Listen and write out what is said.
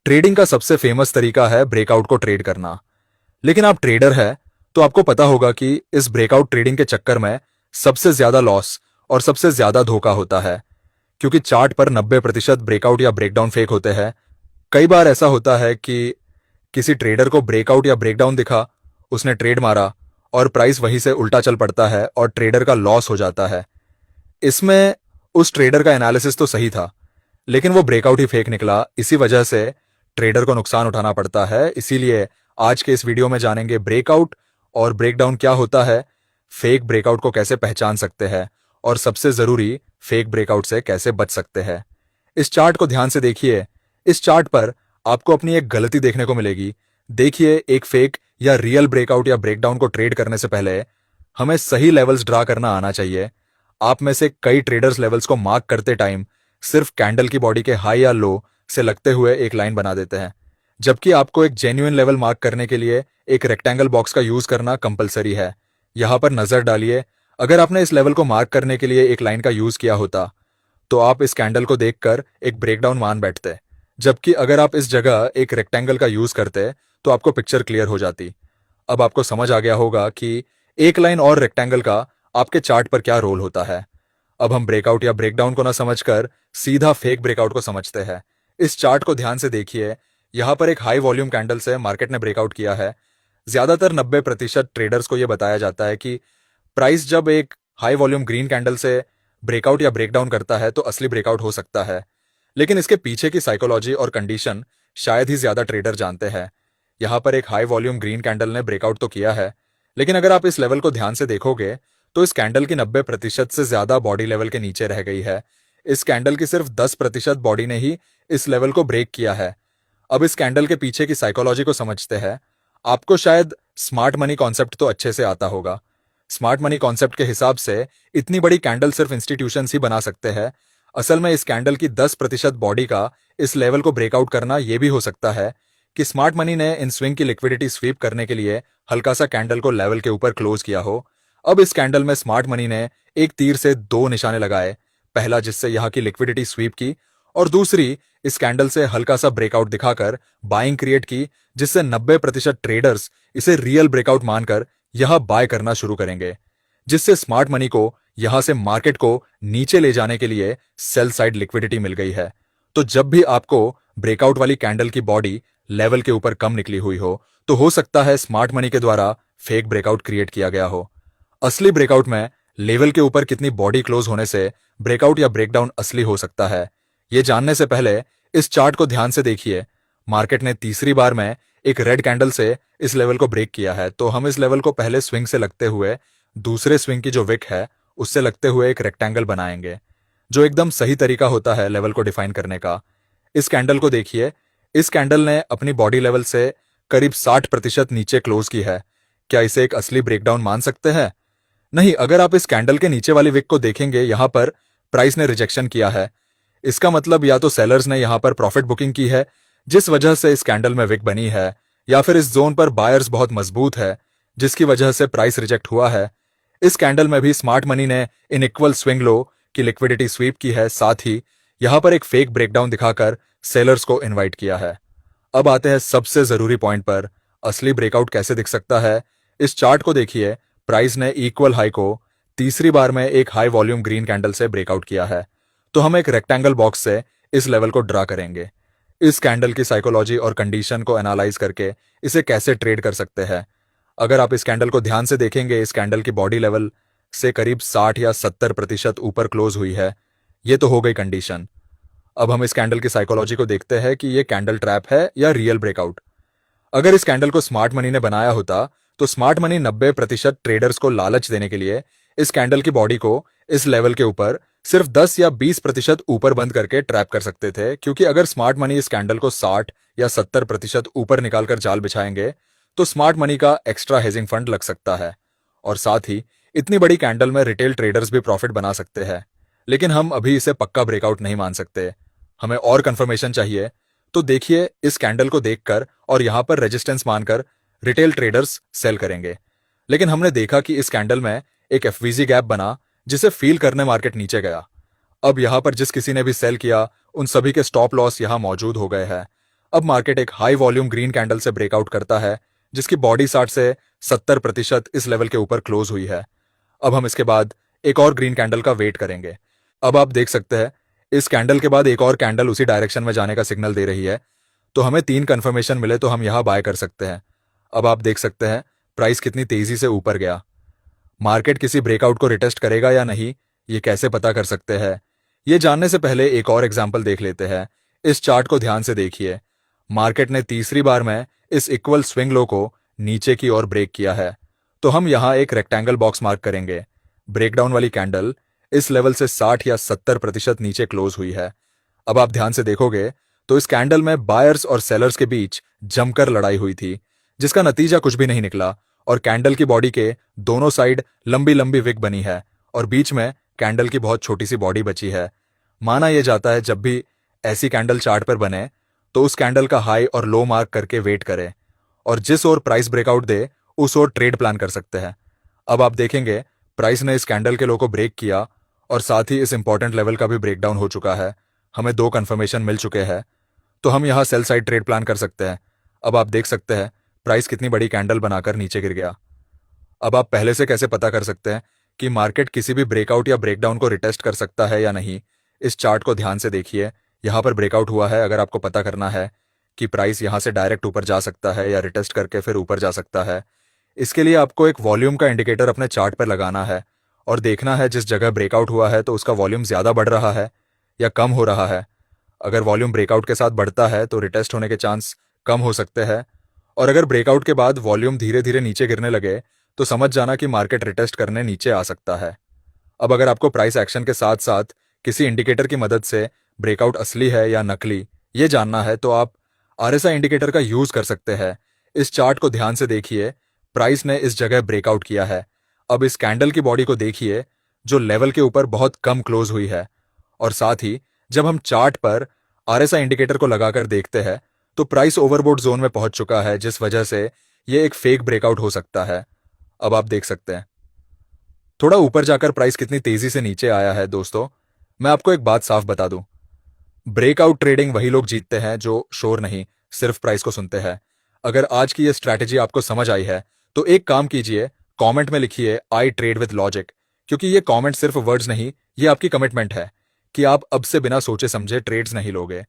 Trading का सबसे famous तरीका है ब्रेकआउट को ट्रेड करना। लेकिन आप ट्रेडर है तो आपको पता होगा कि इस ब्रेकआउट ट्रेडिंग के चक्कर में सबसे ज्यादा लॉस और सबसे ज्यादा धोखा होता है, क्योंकि चार्ट पर 90% ब्रेकआउट या ब्रेकडाउन फेक होते हैं। कई बार ऐसा होता है कि किसी ट्रेडर को ब्रेकआउट या ब्रेकडाउन दिखा, उसने ट्रेड मारा और प्राइस वहीं से उल्टा चल पड़ता है और ट्रेडर का लॉस हो जाता है। इसमें उस ट्रेडर का एनालिसिस तो सही था, लेकिन वो ब्रेकआउट ही फेक निकला। इसी वजह से ट्रेडर को नुकसान उठाना पड़ता है। इसीलिए आज के इस वीडियो में जानेंगे ब्रेकआउट और ब्रेकडाउन क्या होता है, फेक ब्रेकआउट को कैसे पहचान सकते हैं और सबसे जरूरी फेक ब्रेकआउट से कैसे बच सकते हैं। इस चार्ट को ध्यान से देखिए। इस चार्ट पर आपको अपनी एक गलती देखने को मिलेगी। देखिए, एक फेक या रियल ब्रेकआउट या ब्रेकडाउन को ट्रेड करने से पहले हमें सही लेवल्स ड्रा करना आना चाहिए। आप में से कई ट्रेडर्स लेवल्स को मार्क करते टाइम सिर्फ कैंडल की बॉडी के हाई या लो से लगते हुए एक लाइन बना देते हैं, जबकि आपको एक जेन्युइन लेवल मार्क करने के लिए एक रेक्टेंगल बॉक्स का यूज करना कंपलसरी है। यहां पर नजर डालिए। अगर आपने इस लेवल को मार्क करने के लिए एक लाइन का यूज किया होता तो आप इस कैंडल को देखकर एक ब्रेकडाउन मान बैठते, जबकि अगर आप इस जगह एक रेक्टेंगल का यूज करते तो आपको पिक्चर क्लियर हो जाती। अब आपको समझ आ गया होगा कि एक लाइन और रेक्टेंगल का आपके चार्ट पर क्या रोल होता है। अब हम ब्रेकआउट या ब्रेकडाउन को ना समझकर सीधा फेक ब्रेकआउट को समझते हैं। इस चार्ट को ध्यान से देखिए। यहां पर एक हाई वॉल्यूम कैंडल से मार्केट ने ब्रेकआउट किया है। ज्यादातर 90% ट्रेडर्स को यह बताया जाता है कि प्राइस जब एक हाई वॉल्यूम ग्रीन कैंडल से ब्रेकआउट या ब्रेकडाउन करता है तो असली ब्रेकआउट हो सकता है। लेकिन इसके पीछे की साइकोलॉजी और कंडीशन शायद ही ज्यादा ट्रेडर जानते हैं। यहां पर एक हाई वॉल्यूम ग्रीन कैंडल ने ब्रेकआउट तो किया है, लेकिन अगर आप इस लेवल को ध्यान से देखोगे तो इस कैंडल की 90% से ज्यादा बॉडी लेवल के नीचे रह गई है। इस कैंडल की सिर्फ 10% बॉडी ने ही इस लेवल को ब्रेक किया है। अब इस कैंडल के पीछे की साइकोलॉजी को समझते हैं। आपको शायद स्मार्ट मनी कॉन्सेप्ट तो अच्छे से आता होगा। स्मार्ट मनी कॉन्सेप्ट के हिसाब से इतनी बड़ी कैंडल सिर्फ इंस्टीट्यूशंस ही बना सकते हैं। असल में इस कैंडल की 10% बॉडी का इस लेवल को ब्रेकआउट करना यह भी हो सकता है कि स्मार्ट मनी ने इन स्विंग की लिक्विडिटी स्वीप करने के लिए हल्का सा कैंडल को लेवल के ऊपर क्लोज किया हो। अब इस कैंडल में स्मार्ट मनी ने एक तीर से दो निशाने लगाए, पहला जिससे यहां की लिक्विडिटी स्वीप की और दूसरी इस कैंडल से हल्का सा ब्रेकआउट दिखाकर बाइंग क्रिएट की, जिससे 90% ट्रेडर्स इसे रियल ब्रेकआउट मानकर यहां बाय करना शुरू करेंगे, जिससे स्मार्ट मनी को यहां से मार्केट को नीचे ले जाने के लिए सेल साइड लिक्विडिटी मिल गई है। तो जब भी आपको ब्रेकआउट वाली कैंडल की बॉडी लेवल के ऊपर कम निकली हुई तो हो सकता है स्मार्ट मनी के द्वारा फेक ब्रेकआउट क्रिएट किया गया हो। असली ब्रेकआउट में लेवल के ऊपर कितनी बॉडी क्लोज होने से ब्रेकआउट या ब्रेकडाउन असली हो सकता है, यह जानने से पहले इस चार्ट को ध्यान से देखिए। मार्केट ने तीसरी बार में एक रेड कैंडल से इस लेवल को ब्रेक किया है, तो हम इस लेवल को पहले स्विंग से लगते हुए दूसरे स्विंग की जो विक है उससे लगते हुए एक रेक्टेंगल बनाएंगे, जो एकदम सही तरीका होता है लेवल को डिफाइन करने का। इस कैंडल को देखिए। इस कैंडल ने अपनी बॉडी लेवल से करीब 60% नीचे क्लोज की है। क्या इसे एक असली ब्रेकडाउन मान सकते हैं? नहीं। अगर आप इस कैंडल के नीचे वाली विक को देखेंगे, यहां पर प्राइस ने रिजेक्शन किया है। इसका मतलब या तो सेलर्स ने यहां पर प्रॉफिट बुकिंग की है, जिस वजह से इस कैंडल में विक बनी है, या फिर इस जोन पर बायर्स बहुत मजबूत है, जिसकी वजह से प्राइस रिजेक्ट हुआ है। इस कैंडल में भी स्मार्ट मनी ने इनइक्वल स्विंग लो की लिक्विडिटी स्वीप की है, साथ ही यहां पर एक फेक ब्रेकडाउन दिखाकर सेलर्स को इनवाइट किया है। अब आते हैं सबसे जरूरी पॉइंट पर, असली ब्रेकआउट कैसे दिख सकता है। इस चार्ट को देखिए। प्राइस ने इक्वल हाई को तीसरी बार में एक हाई वॉल्यूम ग्रीन कैंडल से ब्रेकआउट किया है, तो हम एक रेक्टेंगल बॉक्स से इस लेवल को ड्रा करेंगे। इस कैंडल की साइकोलॉजी और कंडीशन को एनालाइज करके इसे कैसे ट्रेड कर सकते हैं। अगर आप इस कैंडल को ध्यान से देखेंगे, इस कैंडल की बॉडी लेवल से करीब 60 या 70% ऊपर क्लोज हुई है। ये तो हो गई कंडीशन। अब हम इस कैंडल की साइकोलॉजी को देखते हैं कि ये कैंडल ट्रैप है या रियल ब्रेकआउट। अगर इस कैंडल को स्मार्ट मनी ने बनाया होता तो स्मार्ट मनी 90% ट्रेडर्स को लालच देने के लिए इस कैंडल की बॉडी को इस लेवल के ऊपर सिर्फ 10 या 20% ऊपर बंद करके ट्रैप कर सकते थे, क्योंकि अगर स्मार्ट मनी इस कैंडल को 60 या 70% ऊपर निकालकर जाल बिछाएंगे तो स्मार्ट मनी का एक्स्ट्रा हेजिंग फंड लग सकता है, और साथ ही इतनी बड़ी कैंडल में रिटेल ट्रेडर्स भी प्रॉफिट बना सकते हैं। लेकिन हम अभी इसे पक्का ब्रेकआउट नहीं मान सकते। हमें और कंफर्मेशन चाहिए। तो देखिए, इस कैंडल को देखकर और यहां पर रेजिस्टेंस मानकर रिटेल ट्रेडर्स सेल करेंगे, लेकिन हमने देखा कि इस कैंडल में एक एफवीजी गैप बना, जिसे फील करने मार्केट नीचे गया। अब यहां पर जिस किसी ने भी सेल किया, उन सभी के स्टॉप लॉस यहां मौजूद हो गए हैं। अब मार्केट एक हाई वॉल्यूम ग्रीन कैंडल से ब्रेकआउट करता है, जिसकी बॉडी 60 से 70% इस लेवल के ऊपर क्लोज हुई है। अब हम इसके बाद एक और ग्रीन कैंडल का वेट करेंगे। अब आप देख सकते हैं इस कैंडल के बाद एक और कैंडल उसी डायरेक्शन में जाने का सिग्नल दे रही है, तो हमें 3 कंफर्मेशन मिले तो हम यहां बाय कर सकते हैं। अब आप देख सकते हैं प्राइस कितनी तेजी से ऊपर गया। मार्केट किसी ब्रेकआउट को रिटेस्ट करेगा या नहीं, ये कैसे पता कर सकते हैं? ये जानने से पहले एक और एग्जाम्पल देख लेते हैं। इस चार्ट को ध्यान से देखिए। मार्केट ने तीसरी बार में इस इक्वल स्विंग लो को नीचे की ओर ब्रेक किया है, तो हम यहां एक रेक्टेंगल बॉक्स मार्क करेंगे। ब्रेकडाउन वाली कैंडल इस लेवल से 60 या 70% नीचे क्लोज हुई है। अब आप ध्यान से देखोगे तो इस कैंडल में बायर्स और सेलर्स के बीच जमकर लड़ाई हुई थी, जिसका नतीजा कुछ भी नहीं निकला और कैंडल की बॉडी के दोनों साइड लंबी लंबी विक बनी है और बीच में कैंडल की बहुत छोटी सी बॉडी बची है। माना यह जाता है जब भी ऐसी कैंडल चार्ट पर बने तो उस कैंडल का हाई और लो मार्क करके वेट करें और जिस ओर प्राइस ब्रेकआउट दे उस ओर ट्रेड प्लान कर सकते हैं। अब आप देखेंगे प्राइस ने इस कैंडल के लो को ब्रेक किया और साथ ही इस इंपॉर्टेंट लेवल का भी ब्रेकडाउन हो चुका है। हमें 2 कंफर्मेशन मिल चुके हैं, तो हम यहां सेल साइड ट्रेड प्लान कर सकते हैं। अब आप देख सकते हैं प्राइस कितनी बड़ी कैंडल बनाकर नीचे गिर गया। अब आप पहले से कैसे पता कर सकते हैं कि मार्केट किसी भी ब्रेकआउट या ब्रेकडाउन को रिटेस्ट कर सकता है या नहीं? इस चार्ट को ध्यान से देखिए। यहां पर ब्रेकआउट हुआ है। अगर आपको पता करना है कि प्राइस यहां से डायरेक्ट ऊपर जा सकता है या रिटेस्ट करके फिर ऊपर जा सकता है, इसके लिए आपको एक वॉल्यूम का इंडिकेटर अपने चार्ट पर लगाना है और देखना है जिस जगह ब्रेकआउट हुआ है तो उसका वॉल्यूम ज्यादा बढ़ रहा है या कम हो रहा है। अगर वॉल्यूम ब्रेकआउट के साथ बढ़ता है तो रिटेस्ट होने के चांस कम हो सकते हैं, और अगर ब्रेकआउट के बाद वॉल्यूम धीरे धीरे नीचे गिरने लगे तो समझ जाना कि मार्केट रिटेस्ट करने नीचे आ सकता है। अब अगर आपको प्राइस एक्शन के साथ साथ किसी इंडिकेटर की मदद से ब्रेकआउट असली है या नकली ये जानना है तो आप आरएसआई इंडिकेटर का यूज कर सकते हैं। इस चार्ट को ध्यान से देखिए। प्राइस ने इस जगह ब्रेकआउट किया है। अब इस कैंडल की बॉडी को देखिए जो लेवल के ऊपर बहुत कम क्लोज हुई है, और साथ ही जब हम चार्ट पर आरएसआई इंडिकेटर को लगाकर देखते हैं तो प्राइस ओवरबोट जोन में पहुंच चुका है, जिस वजह से यह एक फेक ब्रेकआउट हो सकता है। अब आप देख सकते हैं थोड़ा ऊपर जाकर प्राइस कितनी तेजी से नीचे आया है। दोस्तों, मैं आपको एक बात साफ बता दूं, ब्रेकआउट ट्रेडिंग वही लोग जीतते हैं जो शोर नहीं, सिर्फ प्राइस को सुनते हैं। अगर आज की ये स्ट्रैटेजी आपको समझ आई है तो एक काम कीजिए, कमेंट में लिखिए आई ट्रेड विद लॉजिक, क्योंकि ये कमेंट सिर्फ वर्ड्स नहीं, ये आपकी कमिटमेंट है कि आप अब से बिना सोचे समझे ट्रेड्स नहीं लोगे।